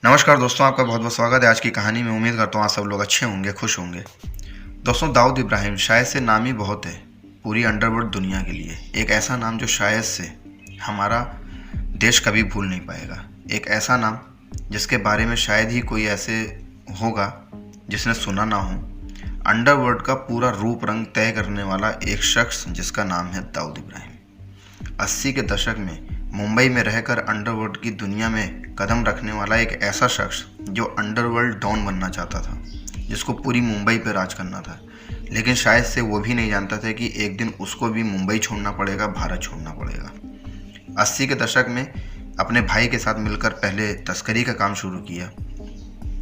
नमस्कार दोस्तों, आपका बहुत बहुत स्वागत है आज की कहानी में। उम्मीद करता हूँ आप सब लोग अच्छे होंगे, खुश होंगे। दोस्तों, दाऊद इब्राहिम शायद से नाम ही बहुत है पूरी अंडरवर्ल्ड दुनिया के लिए। एक ऐसा नाम जो शायद से हमारा देश कभी भूल नहीं पाएगा। एक ऐसा नाम जिसके बारे में शायद ही कोई ऐसे होगा जिसने सुना ना हो। अंडरवर्ल्ड का पूरा रूप रंग तय करने वाला एक शख्स जिसका नाम है दाऊद इब्राहिम। 80 के दशक में मुंबई में रहकर अंडरवर्ल्ड की दुनिया में कदम रखने वाला एक ऐसा शख्स जो अंडरवर्ल्ड डॉन बनना चाहता था, जिसको पूरी मुंबई पर राज करना था। लेकिन शायद से वो भी नहीं जानता था कि एक दिन उसको भी मुंबई छोड़ना पड़ेगा, भारत छोड़ना पड़ेगा। 80 के दशक में अपने भाई के साथ मिलकर पहले तस्करी का काम शुरू किया,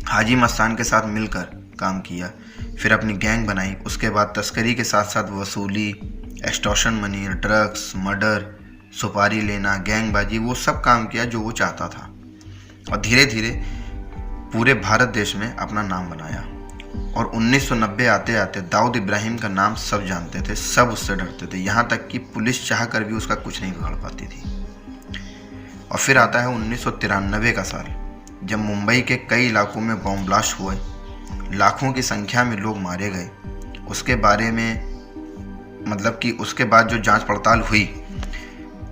हाजी मस्तान के साथ मिलकर काम किया, फिर अपनी गैंग बनाई। उसके बाद तस्करी के साथ साथ वसूली, एक्सटॉर्शन मनी, ड्रग्स, मर्डर, सुपारी लेना, गैंगबाजी, वो सब काम किया जो वो चाहता था। और धीरे धीरे पूरे भारत देश में अपना नाम बनाया। और 1990 आते आते दाऊद इब्राहिम का नाम सब जानते थे, सब उससे डरते थे, यहाँ तक कि पुलिस चाह कर भी उसका कुछ नहीं बिगाड़ पाती थी। और फिर आता है 1993 का साल, जब मुंबई के कई इलाकों में बॉम्ब ब्लास्ट हुए, लाखों की संख्या में लोग मारे गए। उसके बारे में उसके बाद जो जांच पड़ताल हुई,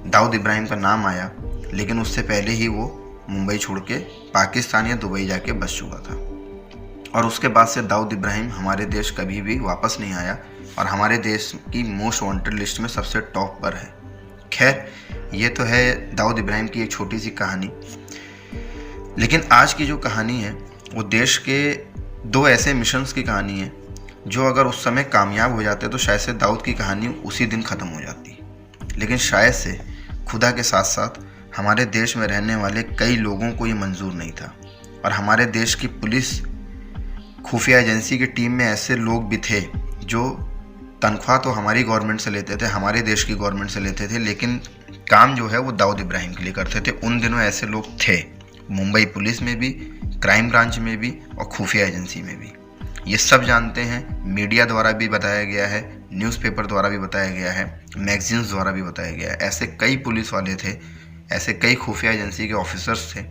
दाऊद इब्राहिम का नाम आया, लेकिन उससे पहले ही वो मुंबई छोड़ के पाकिस्तान या दुबई जाके बस चुका था। और उसके बाद से दाऊद इब्राहिम हमारे देश कभी भी वापस नहीं आया और हमारे देश की मोस्ट वांटेड लिस्ट में सबसे टॉप पर है। खैर, ये तो है दाऊद इब्राहिम की एक छोटी सी कहानी। लेकिन आज की जो कहानी है वो देश के दो ऐसे मिशंस की कहानी है जो अगर उस समय कामयाब हो जाते तो शायद से दाऊद की कहानी उसी दिन ख़त्म हो जाती। लेकिन शायद से खुदा के साथ साथ हमारे देश में रहने वाले कई लोगों को ये मंजूर नहीं था। और हमारे देश की पुलिस खुफिया एजेंसी की टीम में ऐसे लोग भी थे जो तनख्वाह तो हमारी गवर्नमेंट से लेते थे, हमारे देश की गवर्नमेंट से लेते थे, लेकिन काम जो है वो दाऊद इब्राहिम के लिए करते थे। उन दिनों ऐसे लोग थे मुंबई पुलिस में भी, क्राइम ब्रांच में भी और खुफिया एजेंसी में भी। ये सब जानते हैं, मीडिया द्वारा भी बताया गया है, न्यूज़पेपर द्वारा भी बताया गया है, मैगजीन्स द्वारा भी बताया गया है। ऐसे कई पुलिस वाले थे, ऐसे कई खुफिया एजेंसी के ऑफिसर्स थे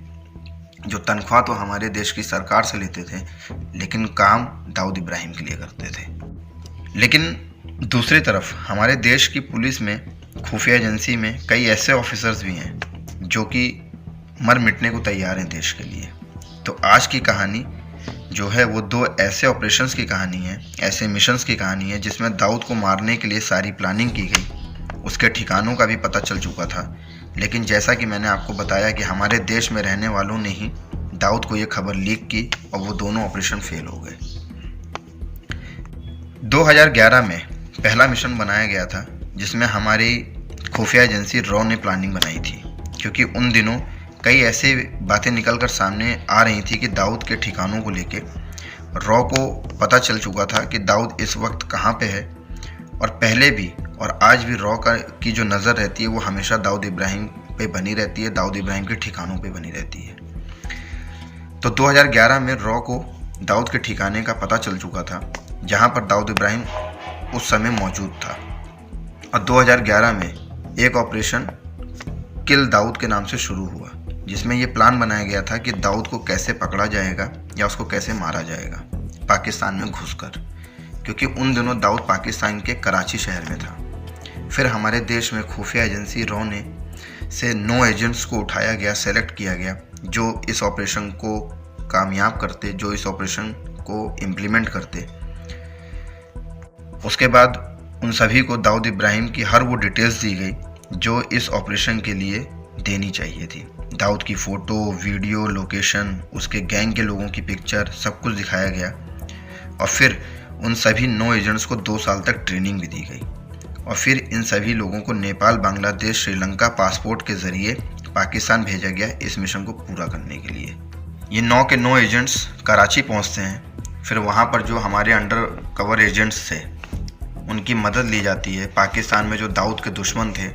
जो तनख्वाह तो हमारे देश की सरकार से लेते थे, लेकिन काम दाऊद इब्राहिम के लिए करते थे। लेकिन दूसरी तरफ हमारे देश की पुलिस में, खुफिया एजेंसी में कई ऐसे ऑफिसर्स भी हैं जो कि मर मिटने को तैयार हैं देश के लिए। तो आज की कहानी जो है वो दो ऐसे ऑपरेशंस की कहानी है, ऐसे मिशंस की कहानी है जिसमें दाऊद को मारने के लिए सारी प्लानिंग की गई। उसके ठिकानों का भी पता चल चुका था, लेकिन जैसा कि मैंने आपको बताया कि हमारे देश में रहने वालों ने ही दाऊद को ये खबर लीक की और वो दोनों ऑपरेशन फेल हो गए। 2011 में पहला मिशन बनाया गया था जिसमें हमारी खुफिया एजेंसी रॉ ने प्लानिंग बनाई थी, क्योंकि उन दिनों कई ऐसी बातें निकलकर सामने आ रही थी कि दाऊद के ठिकानों को लेके रॉ को पता चल चुका था कि दाऊद इस वक्त कहाँ पे है। और पहले भी और आज भी रॉ की जो नज़र रहती है वो हमेशा दाऊद इब्राहिम पे बनी रहती है, दाऊद इब्राहिम के ठिकानों पे बनी रहती है। तो 2011 में रॉ को दाऊद के ठिकाने का पता चल चुका था जहाँ पर दाऊद इब्राहिम उस समय मौजूद था। और 2011 में एक ऑपरेशन किल दाऊद के नाम से शुरू हुआ, जिसमें ये प्लान बनाया गया था कि दाऊद को कैसे पकड़ा जाएगा या उसको कैसे मारा जाएगा पाकिस्तान में घुसकर, क्योंकि उन दिनों दाऊद पाकिस्तान के कराची शहर में था। फिर हमारे देश में खुफिया एजेंसी रॉ ने से 9 एजेंट्स को उठाया गया, सेलेक्ट किया गया, जो इस ऑपरेशन को कामयाब करते, जो इस ऑपरेशन को इम्प्लीमेंट करते। उसके बाद उन सभी को दाऊद इब्राहिम की हर वो डिटेल्स दी गई जो इस ऑपरेशन के लिए देनी चाहिए थी। दाऊद की फ़ोटो, वीडियो, लोकेशन, उसके गैंग के लोगों की पिक्चर, सब कुछ दिखाया गया। और फिर उन सभी 9 एजेंट्स को 2 साल तक ट्रेनिंग भी दी गई। और फिर इन सभी लोगों को नेपाल, बांग्लादेश, श्रीलंका पासपोर्ट के ज़रिए पाकिस्तान भेजा गया इस मिशन को पूरा करने के लिए। ये 9 के 9 एजेंट्स कराची पहुंचते हैं। फिर वहां पर जो हमारे अंडर कवर एजेंट्स थे उनकी मदद ली जाती है। पाकिस्तान में जो दाऊद के दुश्मन थे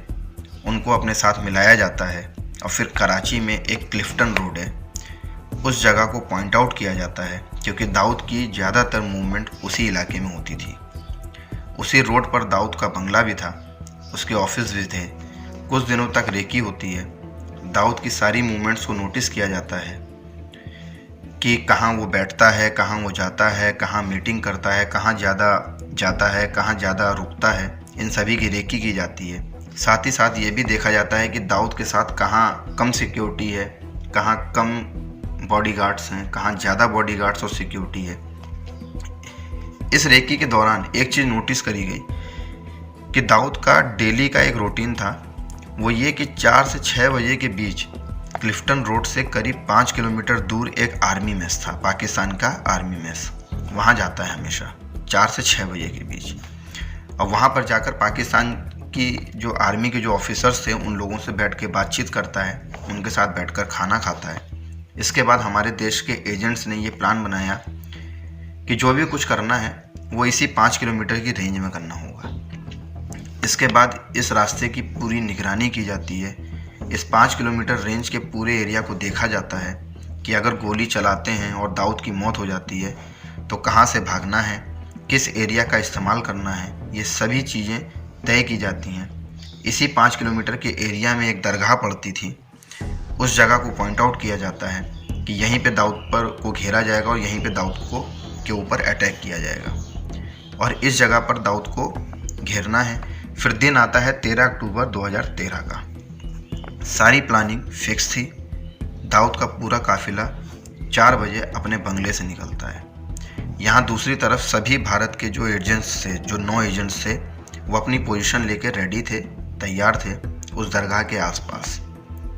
उनको अपने साथ मिलाया जाता है। और फिर कराची में एक क्लिफ्टन रोड है, उस जगह को पॉइंट आउट किया जाता है, क्योंकि दाऊद की ज़्यादातर मूवमेंट उसी इलाके में होती थी। उसी रोड पर दाऊद का बंगला भी था, उसके ऑफिस भी थे। कुछ दिनों तक रेकी होती है, दाऊद की सारी मूवमेंट्स को नोटिस किया जाता है। कि कहाँ वो बैठता है, कहाँ वो जाता है, कहाँ मीटिंग करता है, कहाँ ज़्यादा जाता है, कहाँ ज़्यादा रुकता है, इन सभी की रेकी की जाती है। साथ ही साथ ये भी देखा जाता है कि दाऊद के साथ कहाँ कम सिक्योरिटी है, कहाँ कम बॉडीगार्ड्स हैं, कहाँ ज़्यादा बॉडीगार्ड्स और सिक्योरिटी है। इस रेकी के दौरान एक चीज़ नोटिस करी गई कि दाऊद का डेली का एक रूटीन था, वो ये कि 4 से 6 बजे के बीच क्लिफ्टन रोड से करीब 5 किलोमीटर दूर एक आर्मी मेस था, पाकिस्तान का आर्मी मेस। वहाँ जाता है हमेशा 4 से 6 बजे के बीच, और वहाँ पर जाकर पाकिस्तान की जो आर्मी के जो ऑफिसर्स थे उन लोगों से बैठ के बातचीत करता है, उनके साथ बैठकर खाना खाता है। इसके बाद हमारे देश के एजेंट्स ने ये प्लान बनाया कि जो भी कुछ करना है वो इसी 5 किलोमीटर की रेंज में करना होगा। इसके बाद इस रास्ते की पूरी निगरानी की जाती है। इस 5 किलोमीटर रेंज के पूरे एरिया को देखा जाता है कि अगर गोली चलाते हैं और दाऊद की मौत हो जाती है तो कहाँ से भागना है, किस एरिया का इस्तेमाल करना है, ये सभी चीज़ें तय की जाती हैं। इसी 5 किलोमीटर के एरिया में एक दरगाह पड़ती थी, उस जगह को पॉइंट आउट किया जाता है कि यहीं पे दाऊद पर को घेरा जाएगा और यहीं पे दाऊद को के ऊपर अटैक किया जाएगा, और इस जगह पर दाऊद को घेरना है। फिर दिन आता है 13 अक्टूबर 2013 का। सारी प्लानिंग फिक्स थी। दाऊद का पूरा काफिला 4 बजे अपने बंगले से निकलता है। यहाँ दूसरी तरफ सभी भारत के जो एजेंट्स थे, जो 9 एजेंट्स थे, वो अपनी पोजीशन लेके रेडी थे, तैयार थे उस दरगाह के आसपास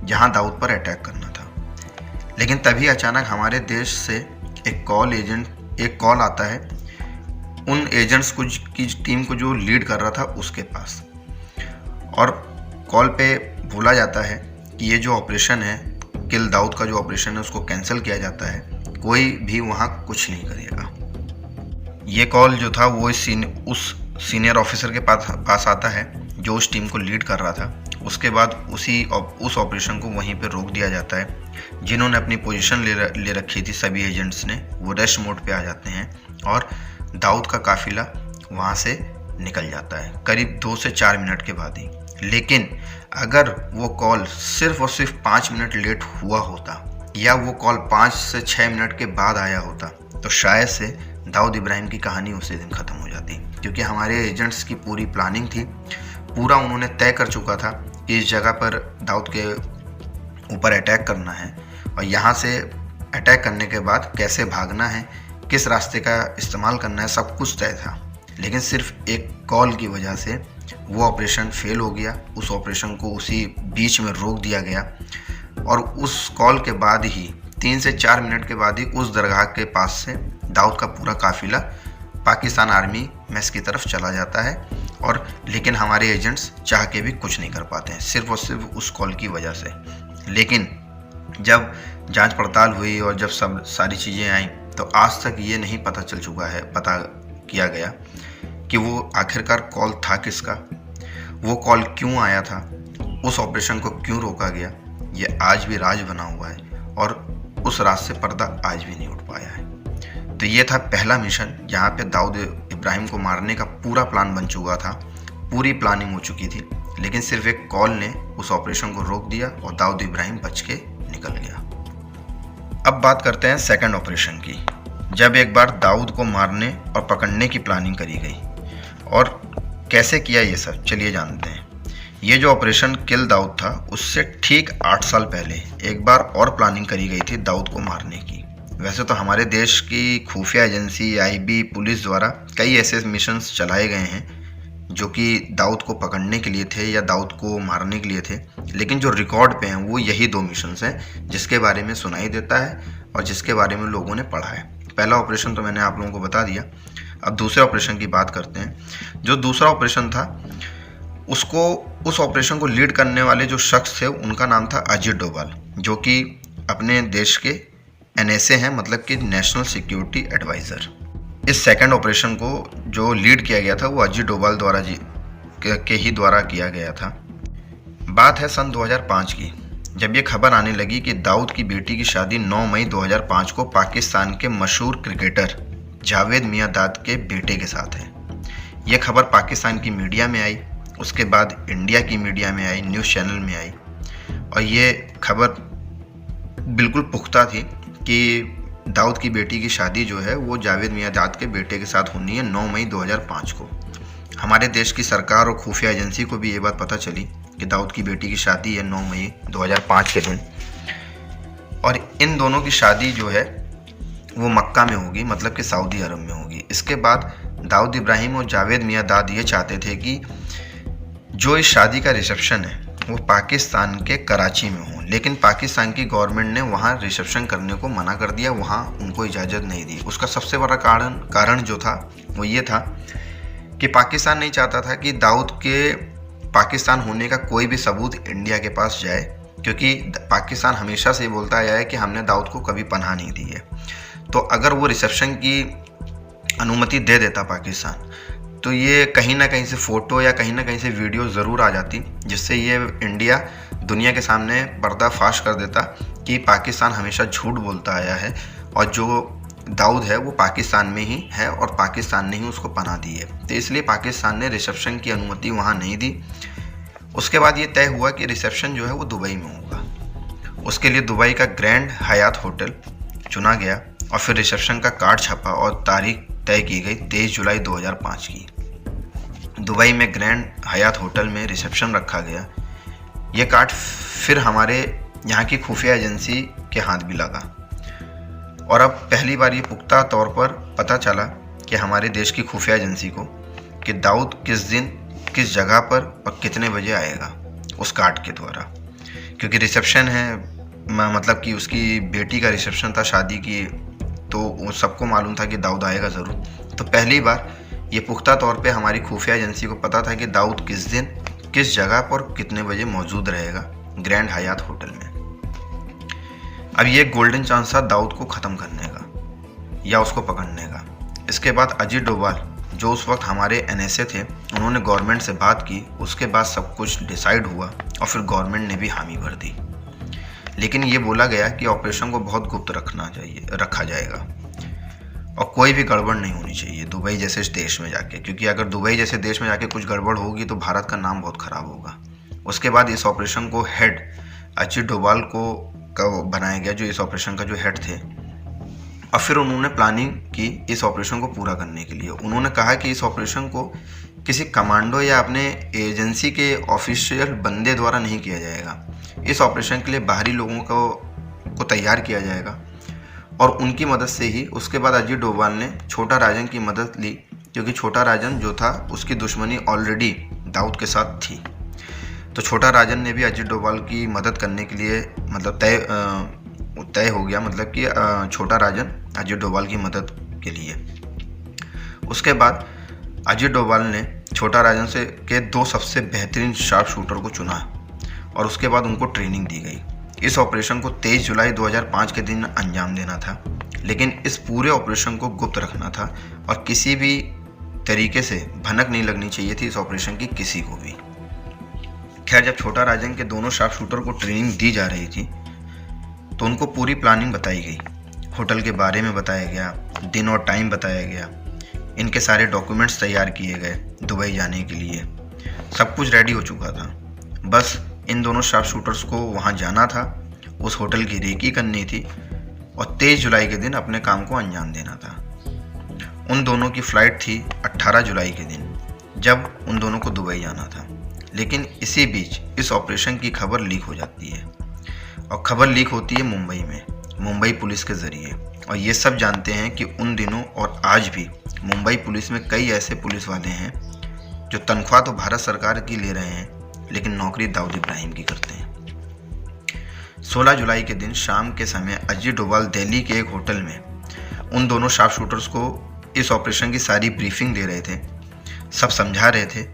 जहाँ दाऊद पर अटैक करना था। लेकिन तभी अचानक हमारे देश से एक कॉल आता है उन एजेंट्स की टीम को जो लीड कर रहा था उसके पास, और कॉल पे बोला जाता है कि ये जो ऑपरेशन है, किल दाऊद का जो ऑपरेशन है, उसको कैंसिल किया जाता है, कोई भी वहाँ कुछ नहीं करेगा। ये कॉल जो था वो उस सीनियर ऑफिसर के पास आता है जो उस टीम को लीड कर रहा था। उसके बाद उस ऑपरेशन को वहीं पे रोक दिया जाता है। जिन्होंने अपनी पोजीशन ले रखी थी सभी एजेंट्स ने, वो रेस्ट मोड पे आ जाते हैं और दाऊद का काफिला वहाँ से निकल जाता है करीब 2 से 4 मिनट के बाद ही। लेकिन अगर वो कॉल सिर्फ और सिर्फ 5 मिनट लेट हुआ होता या वो कॉल 5 से 6 मिनट के बाद आया होता तो शायद से दाऊद इब्राहिम की कहानी उसी दिन ख़त्म हो जाती, क्योंकि हमारे एजेंट्स की पूरी प्लानिंग थी। पूरा उन्होंने तय कर चुका था कि इस जगह पर दाऊद के ऊपर अटैक करना है और यहाँ से अटैक करने के बाद कैसे भागना है, किस रास्ते का इस्तेमाल करना है, सब कुछ तय था। लेकिन सिर्फ एक कॉल की वजह से वो ऑपरेशन फेल हो गया। उस ऑपरेशन को उसी बीच में रोक दिया गया और उस कॉल के बाद ही 3 से 4 मिनट के बाद ही उस दरगाह के पास से दाऊद का पूरा काफिला पाकिस्तान आर्मी मेस की तरफ चला जाता है। और लेकिन हमारे एजेंट्स चाह के भी कुछ नहीं कर पाते हैं, सिर्फ और सिर्फ उस कॉल की वजह से। लेकिन जब जांच पड़ताल हुई और जब सारी चीज़ें आई तो आज तक ये नहीं पता किया गया कि वो आखिरकार कॉल था किसका, वो कॉल क्यों आया था, उस ऑपरेशन को क्यों रोका गया। ये आज भी राज बना हुआ है और उस राज से पर्दा आज भी नहीं उठ पाया है। तो ये था पहला मिशन जहाँ पे दाऊद इब्राहिम को मारने का पूरा प्लान बन चुका था, पूरी प्लानिंग हो चुकी थी, लेकिन सिर्फ एक कॉल ने उस ऑपरेशन को रोक दिया और दाऊद इब्राहिम बच के निकल गया। अब बात करते हैं सेकंड ऑपरेशन की, जब एक बार दाऊद को मारने और पकड़ने की प्लानिंग करी गई। और कैसे किया ये सब, चलिए जानते हैं। ये जो ऑपरेशन किल दाऊद था उससे ठीक 8 साल पहले एक बार और प्लानिंग करी गई थी दाऊद को मारने की। वैसे तो हमारे देश की खुफिया एजेंसी आईबी पुलिस द्वारा कई ऐसे मिशंस चलाए गए हैं जो कि दाऊद को पकड़ने के लिए थे या दाऊद को मारने के लिए थे, लेकिन जो रिकॉर्ड पे हैं वो यही 2 मिशंस हैं जिसके बारे में सुनाई देता है और जिसके बारे में लोगों ने पढ़ा है। पहला ऑपरेशन तो मैंने आप लोगों को बता दिया। अब दूसरे ऑपरेशन की बात करते हैं। जो दूसरा ऑपरेशन था उस ऑपरेशन को लीड करने वाले जो शख्स थे उनका नाम था अजीत डोभाल, जो कि अपने देश के NSA हैं, मतलब कि नेशनल सिक्योरिटी एडवाइज़र। इस सेकंड ऑपरेशन को जो लीड किया गया था वो अजीत डोभाल द्वारा किया गया था। बात है सन 2005 की, जब ये खबर आने लगी कि दाऊद की बेटी की शादी 9 मई 2005 को पाकिस्तान के मशहूर क्रिकेटर जावेद मियांदाद के बेटे के साथ है। ये खबर पाकिस्तान की मीडिया में आई, उसके बाद इंडिया की मीडिया में आई, न्यूज़ चैनल में आई, और ये खबर बिल्कुल पुख्ता थी कि दाऊद की बेटी की शादी जो है वो जावेद मियाँदाद के बेटे के साथ होनी है 9 मई 2005 को। हमारे देश की सरकार और खुफिया एजेंसी को भी ये बात पता चली कि दाऊद की बेटी की शादी है 9 मई 2005 के दिन, और इन दोनों की शादी जो है वो मक्का में होगी, मतलब कि सऊदी अरब में होगी। इसके बाद दाऊद इब्राहिम और जावेद मियाँदाद ये चाहते थे कि जो इस शादी का रिसेप्शन है वो पाकिस्तान के कराची में हो, लेकिन पाकिस्तान की गवर्नमेंट ने वहाँ रिसेप्शन करने को मना कर दिया, वहाँ उनको इजाज़त नहीं दी। उसका सबसे बड़ा कारण जो था वो ये था कि पाकिस्तान नहीं चाहता था कि दाऊद के पाकिस्तान होने का कोई भी सबूत इंडिया के पास जाए, क्योंकि पाकिस्तान हमेशा से बोलता आया है कि हमने दाऊद को कभी पनाह नहीं दी है। तो अगर वो रिसेप्शन की अनुमति दे देता पाकिस्तान, तो ये कहीं ना कहीं से फ़ोटो या कहीं ना कहीं से वीडियो ज़रूर आ जाती, जिससे ये इंडिया दुनिया के सामने पर्दाफाश कर देता कि पाकिस्तान हमेशा झूठ बोलता आया है और जो दाऊद है वो पाकिस्तान में ही है और पाकिस्तान ने ही उसको पनाह दी है। तो इसलिए पाकिस्तान ने रिसेप्शन की अनुमति वहाँ नहीं दी। उसके बाद ये तय हुआ कि रिसेप्शन जो है वो दुबई में होगा। उसके लिए दुबई का ग्रैंड हयात होटल चुना गया और फिर रिसेप्शन का कार्ड छपा और तारीख तय की गई 23 जुलाई 2005 की। दुबई में ग्रैंड हयात होटल में रिसेप्शन रखा गया। ये कार्ड फिर हमारे यहाँ की खुफिया एजेंसी के हाथ भी लगा और अब पहली बार ये पुख्ता तौर पर पता चला कि हमारे देश की खुफिया एजेंसी को कि दाऊद किस दिन किस जगह पर और कितने बजे आएगा उस कार्ड के द्वारा, क्योंकि रिसेप्शन है, मतलब कि उसकी बेटी का रिसेप्शन था शादी की, तो सबको मालूम था कि दाऊद आएगा ज़रूर। तो पहली बार ये पुख्ता तौर पे हमारी खुफिया एजेंसी को पता था कि दाऊद किस दिन किस जगह पर कितने बजे मौजूद रहेगा ग्रैंड हयात होटल में। अब ये गोल्डन चांस था दाऊद को ख़त्म करने का या उसको पकड़ने का। इसके बाद अजीत डोभाल जो उस वक्त हमारे NSA थे, उन्होंने गवर्नमेंट से बात की। उसके बाद सब कुछ डिसाइड हुआ और फिर गवर्नमेंट ने भी हामी भर दी, लेकिन ये बोला गया कि ऑपरेशन को बहुत गुप्त रखा जाएगा और कोई भी गड़बड़ नहीं होनी चाहिए दुबई जैसे देश में जाके, क्योंकि अगर दुबई जैसे देश में जाके कुछ गड़बड़ होगी तो भारत का नाम बहुत ख़राब होगा। उसके बाद इस ऑपरेशन को हेड अजीत डोभाल को बनाया गया, जो इस ऑपरेशन का जो हेड थे, और फिर उन्होंने प्लानिंग की इस ऑपरेशन को पूरा करने के लिए। उन्होंने कहा कि इस ऑपरेशन को किसी कमांडो या अपने एजेंसी के ऑफिशियल बंदे द्वारा नहीं किया जाएगा। इस ऑपरेशन के लिए बाहरी लोगों को तैयार किया जाएगा और उनकी मदद से ही। उसके बाद अजीत डोभाल ने छोटा राजन की मदद ली, क्योंकि छोटा राजन जो था उसकी दुश्मनी ऑलरेडी दाऊद के साथ थी। तो छोटा राजन ने भी अजीत डोभाल की मदद करने के लिए मतलब तय हो गया, मतलब कि छोटा राजन अजीत डोभाल की मदद के लिए। उसके बाद अजीत डोभाल ने छोटा राजन से के 2 सबसे बेहतरीन शार्प शूटर को चुना और उसके बाद उनको ट्रेनिंग दी गई। इस ऑपरेशन को 23 जुलाई 2005 के दिन अंजाम देना था, लेकिन इस पूरे ऑपरेशन को गुप्त रखना था और किसी भी तरीके से भनक नहीं लगनी चाहिए थी इस ऑपरेशन की किसी को भी। खैर, जब छोटा राजन के दोनों शार्प शूटर को ट्रेनिंग दी जा रही थी तो उनको पूरी प्लानिंग बताई गई, होटल के बारे में बताया गया, दिन और टाइम बताया गया, इनके सारे डॉक्यूमेंट्स तैयार किए गए दुबई जाने के लिए। सब कुछ रेडी हो चुका था, बस इन दोनों शार्प शूटर्स को वहाँ जाना था, उस होटल की रेकी करनी थी और 23 जुलाई के दिन अपने काम को अंजाम देना था। उन दोनों की फ़्लाइट थी 18 जुलाई के दिन, जब उन दोनों को दुबई जाना था। लेकिन इसी बीच इस ऑपरेशन की खबर लीक हो जाती है और खबर लीक होती है मुंबई में, मुंबई पुलिस के ज़रिए। और ये सब जानते हैं कि उन दिनों और आज भी मुंबई पुलिस में कई ऐसे पुलिस वाले हैं जो तनख्वाह तो भारत सरकार की ले रहे हैं, लेकिन नौकरी दाऊद इब्राहिम की करते हैं। 16 जुलाई के दिन शाम के समय अजीत डोभाल दिल्ली के एक होटल में उन दोनों शार्प शूटर्स को इस ऑपरेशन की सारी ब्रीफिंग दे रहे थे, सब समझा रहे थे।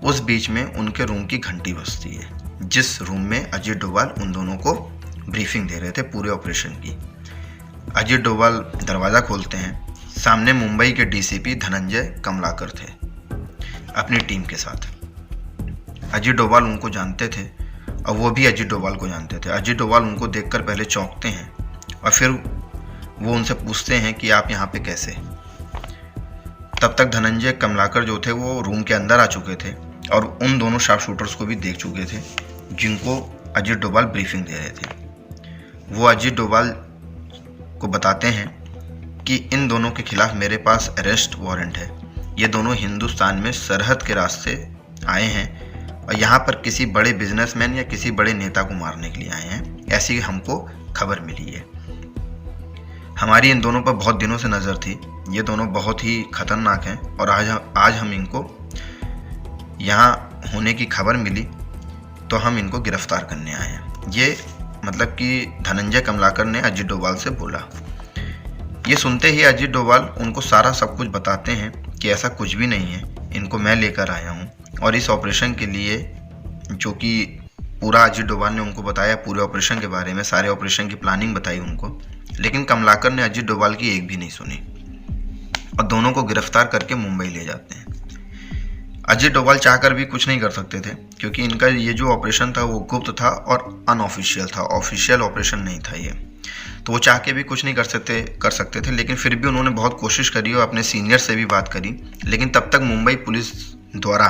उस बीच में उनके रूम की घंटी बजती है, जिस रूम में अजीत डोभाल उन दोनों को ब्रीफिंग दे रहे थे पूरे ऑपरेशन की। अजीत डोभाल दरवाज़ा खोलते हैं, सामने मुंबई के DCP धनंजय कमलाकर थे अपनी टीम के साथ। अजीत डोभाल उनको जानते थे और वो भी अजीत डोभाल को जानते थे। अजीत डोभाल उनको देखकर पहले चौंकते हैं और फिर वो उनसे पूछते हैं कि आप यहाँ पे कैसे। तब तक धनंजय कमलाकर जो थे वो रूम के अंदर आ चुके थे और उन दोनों शार्प शूटर्स को भी देख चुके थे जिनको अजीत डोभाल ब्रीफिंग दे रहे थे। वो अजीत डोभाल को बताते हैं कि इन दोनों के खिलाफ मेरे पास अरेस्ट वारंट है। ये दोनों हिंदुस्तान में सरहद के रास्ते आए हैं और यहाँ पर किसी बड़े बिजनेसमैन या किसी बड़े नेता को मारने के लिए आए हैं, ऐसी हमको खबर मिली है। हमारी इन दोनों पर बहुत दिनों से नज़र थी। ये दोनों बहुत ही खतरनाक हैं और आज हम इनको यहाँ होने की खबर मिली तो हम इनको गिरफ्तार करने आए हैं। ये मतलब कि धनंजय कमलाकर ने अजीत डोभाल से बोला। ये सुनते ही अजीत डोभाल उनको सारा सब कुछ बताते हैं कि ऐसा कुछ भी नहीं है, इनको मैं लेकर आया हूँ और इस ऑपरेशन के लिए, जो कि पूरा अजीत डोभाल ने उनको बताया पूरे ऑपरेशन के बारे में, सारे ऑपरेशन की प्लानिंग बताई उनको, लेकिन कमलाकर ने अजीत डोभाल की एक भी नहीं सुनी और दोनों को गिरफ्तार करके मुंबई ले जाते हैं। अजीत डोभाल चाहकर भी कुछ नहीं कर सकते थे क्योंकि इनका ये जो ऑपरेशन था वो गुप्त था और अनऑफिशियल था, ऑफिशियल ऑपरेशन नहीं था ये, तो वो चाह के भी कुछ नहीं कर सकते थे। लेकिन फिर भी उन्होंने बहुत कोशिश करी और अपने सीनियर से भी बात करी, लेकिन तब तक मुंबई पुलिस द्वारा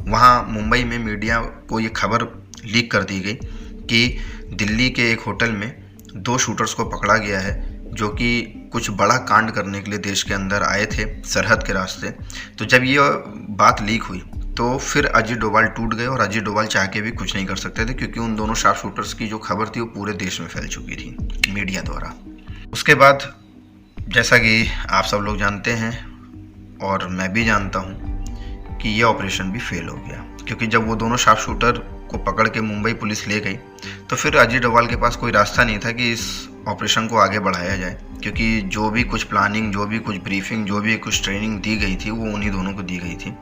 वहाँ मुंबई में मीडिया को ये खबर लीक कर दी गई कि दिल्ली के एक होटल में 2 शूटर्स को पकड़ा गया है जो कि कुछ बड़ा कांड करने के लिए देश के अंदर आए थे सरहद के रास्ते। तो जब ये बात लीक हुई तो फिर अजीत डोभाल टूट गए और अजीत डोभाल चाह के भी कुछ नहीं कर सकते थे क्योंकि उन दोनों शार्प शूटर्स की जो खबर थी वो पूरे देश में फैल चुकी थी मीडिया द्वारा। उसके बाद जैसा कि आप सब लोग जानते हैं और मैं भी जानता हूँ कि ये ऑपरेशन भी फेल हो गया, क्योंकि जब वो दोनों शार्प शूटर को पकड़ के मुंबई पुलिस ले गई तो फिर अजीत डोभाल के पास कोई रास्ता नहीं था कि इस ऑपरेशन को आगे बढ़ाया जाए, क्योंकि जो भी कुछ प्लानिंग, जो भी कुछ ब्रीफिंग, जो भी कुछ ट्रेनिंग दी गई थी वो उन्हीं दोनों को दी गई थी।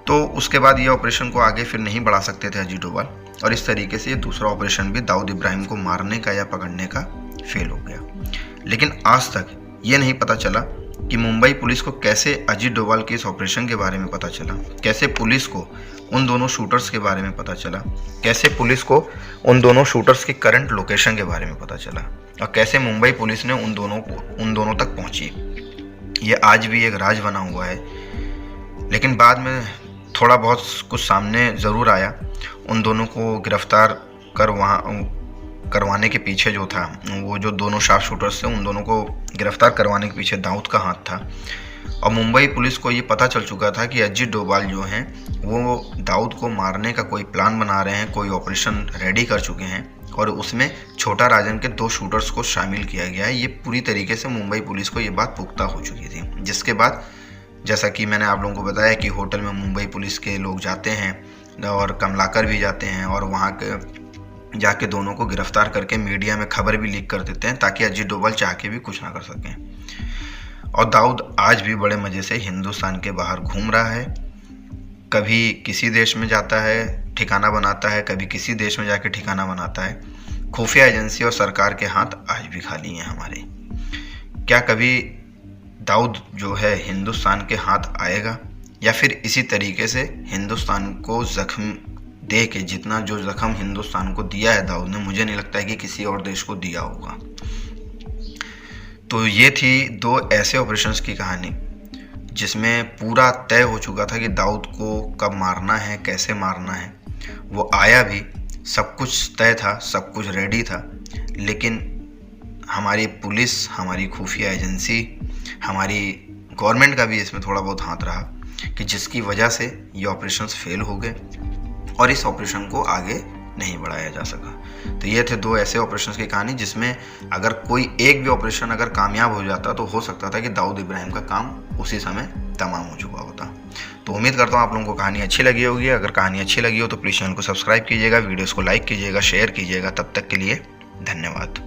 तो उसके बाद ये ऑपरेशन को आगे फिर नहीं बढ़ा सकते थे अजीत डोभाल और इस तरीके से ये दूसरा ऑपरेशन भी दाऊद इब्राहिम को मारने का या पकड़ने का फेल हो गया। लेकिन आज तक ये नहीं पता चला कि मुंबई पुलिस को कैसे अजीत डोभाल के इस ऑपरेशन के बारे में पता चला, कैसे पुलिस को उन दोनों शूटर्स के बारे में पता चला, कैसे पुलिस को उन दोनों शूटर्स की करंट लोकेशन के बारे में पता चला और कैसे मुंबई पुलिस ने उन दोनों तक पहुंची। ये आज भी एक राज बना हुआ है। लेकिन बाद में थोड़ा बहुत कुछ सामने ज़रूर आया। उन दोनों को गिरफ्तार करवाने के पीछे जो था, वो जो दोनों शार्प शूटर्स थे, उन दोनों को गिरफ्तार करवाने के पीछे दाऊद का हाथ था और मुंबई पुलिस को ये पता चल चुका था कि अजीत डोभाल जो हैं वो दाऊद को मारने का कोई प्लान बना रहे हैं, कोई ऑपरेशन रेडी कर चुके हैं और उसमें छोटा राजन के 2 शूटर्स को शामिल किया गया है। ये पूरी तरीके से मुंबई पुलिस को ये बात पुख्ता हो चुकी थी, जिसके बाद जैसा कि मैंने आप लोगों को बताया कि होटल में मुंबई पुलिस के लोग जाते हैं और कमलाकर भी जाते हैं और वहाँ के जाके दोनों को गिरफ्तार करके मीडिया में खबर भी लीक कर देते हैं ताकि अजीत डोभाल चाह के भी कुछ ना कर सकें। और दाऊद आज भी बड़े मज़े से हिंदुस्तान के बाहर घूम रहा है, कभी किसी देश में जाता है ठिकाना बनाता है, कभी किसी देश में जाके ठिकाना बनाता है। खुफिया एजेंसी और सरकार के हाथ आज भी खाली हैं हमारे। क्या कभी दाऊद जो है हिंदुस्तान के हाथ आएगा या फिर इसी तरीके से हिंदुस्तान को जख्म दे के, जितना जो जख्म हिंदुस्तान को दिया है दाऊद ने, मुझे नहीं लगता है कि किसी और देश को दिया होगा। तो ये थी 2 ऐसे ऑपरेशंस की कहानी जिसमें पूरा तय हो चुका था कि दाऊद को कब मारना है, कैसे मारना है। वो आया भी, सब कुछ तय था, सब कुछ रेडी था, लेकिन हमारी पुलिस, हमारी खुफिया एजेंसी, हमारी गवर्नमेंट का भी इसमें थोड़ा बहुत हाथ रहा कि जिसकी वजह से ये ऑपरेशंस फेल हो गए और इस ऑपरेशन को आगे नहीं बढ़ाया जा सका। तो ये थे 2 ऐसे ऑपरेशंस की कहानी जिसमें अगर कोई एक भी ऑपरेशन अगर कामयाब हो जाता तो हो सकता था कि दाऊद इब्राहिम का काम उसी समय तमाम हो चुका होता। तो उम्मीद करता हूँ आप लोगों को कहानी अच्छी लगी होगी। अगर कहानी अच्छी लगी हो तो प्लीज़ चैनल को सब्सक्राइब कीजिएगा, वीडियोज़ को लाइक कीजिएगा, शेयर कीजिएगा। तब तक के लिए धन्यवाद।